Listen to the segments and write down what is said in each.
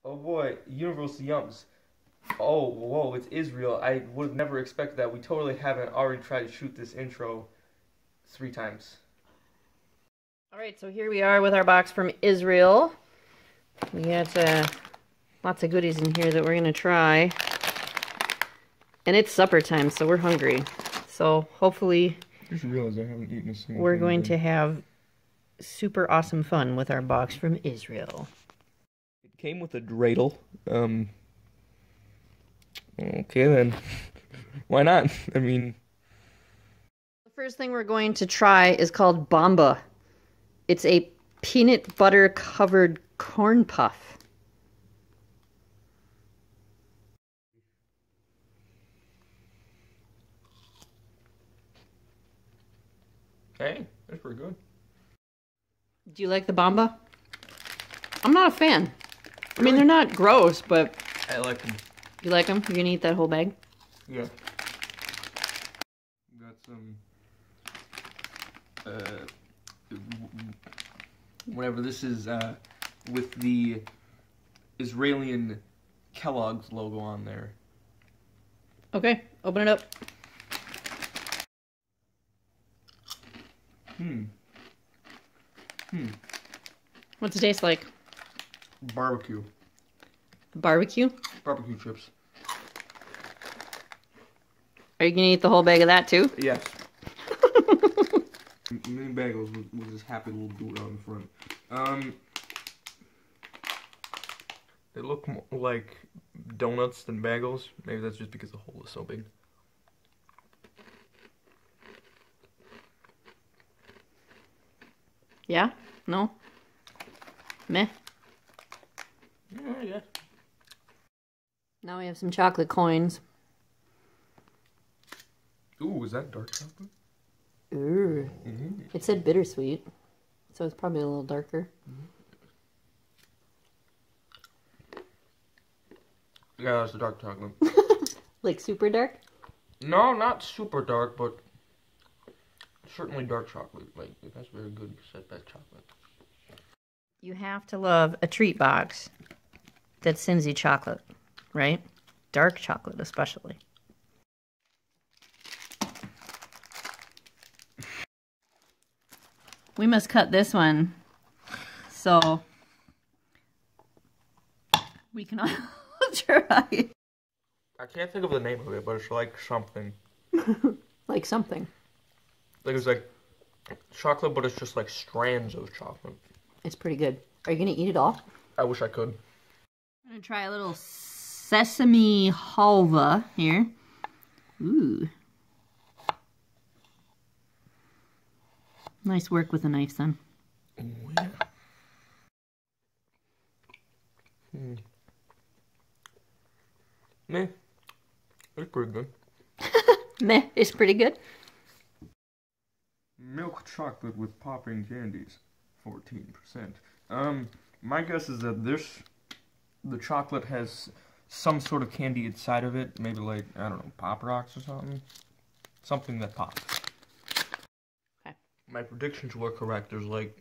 Oh boy, Universal Yums. Oh, whoa, it's Israel. I would have never expected that. We totally haven't already tried to shoot this intro 3 times. Alright, so here we are with our box from Israel. We got lots of goodies in here that we're going to try. And it's supper time, so we're hungry. So hopefully I just realized I haven't eaten a single we're going to have super awesome fun with our box from Israel. It came with a dreidel. Okay then. Why not? I mean... The first thing we're going to try is called Bamba. It's a peanut butter covered corn puff. Hey, that's pretty good. Do you like the Bamba? I'm not a fan. I mean, they're not gross, but... I like them. You like them? You're gonna eat that whole bag? Yeah. Got some... whatever this is, with the Israeli Kellogg's logo on there. Okay, open it up. What's it taste like? Barbecue. Barbecue? Barbecue chips. Are you gonna eat the whole bag of that too? Yes. Mini bagels with this happy little dude out in front. They look more like donuts than bagels. Maybe that's just because the hole is so big. Yeah? No? Meh? Yeah. Now we have some chocolate coins. Ooh, is that dark chocolate? Ooh. It said bittersweet, so it's probably a little darker. Yeah, it's the dark chocolate. Like super dark? No, not super dark, but certainly dark chocolate. Like, that's very good. Set that chocolate. You have to love a treat box that's Cincy chocolate, right? Dark chocolate especially. We must cut this one so we can all try. I can't think of the name of it, but it's like something. Like something. Like it's like chocolate, but it's just like strands of chocolate. It's pretty good. Are you gonna eat it all? I wish I could. I'm gonna try a little sesame halva here. Ooh. Nice work with a knife, son. Oh, yeah. Meh. It's pretty good. Meh, it's pretty good. Milk chocolate with popping candies. 14%. My guess is that the chocolate has some sort of candy inside of it. Maybe like, I don't know, Pop Rocks or something. Something that pops. Okay. My predictions were correct. There's like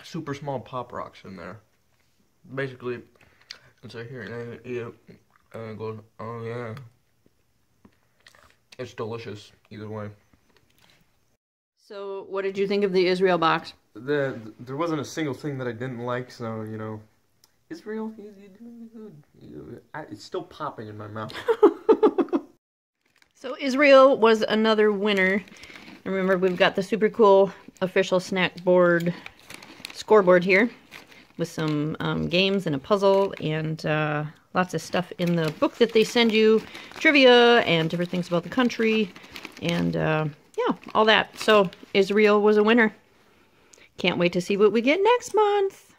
super small Pop Rocks in there. Basically, it's like here, and I eat it, and I go, oh yeah. It's delicious, either way. So, what did you think of the Israel box? There wasn't a single thing that I didn't like, so, you know. Israel, you're doing good. It's still popping in my mouth. So, Israel was another winner. And remember, we've got the super cool official snack board scoreboard here with some games and a puzzle and lots of stuff in the book that they send you, trivia and different things about the country, and yeah, all that. So Israel was a winner. Can't wait to see what we get next month.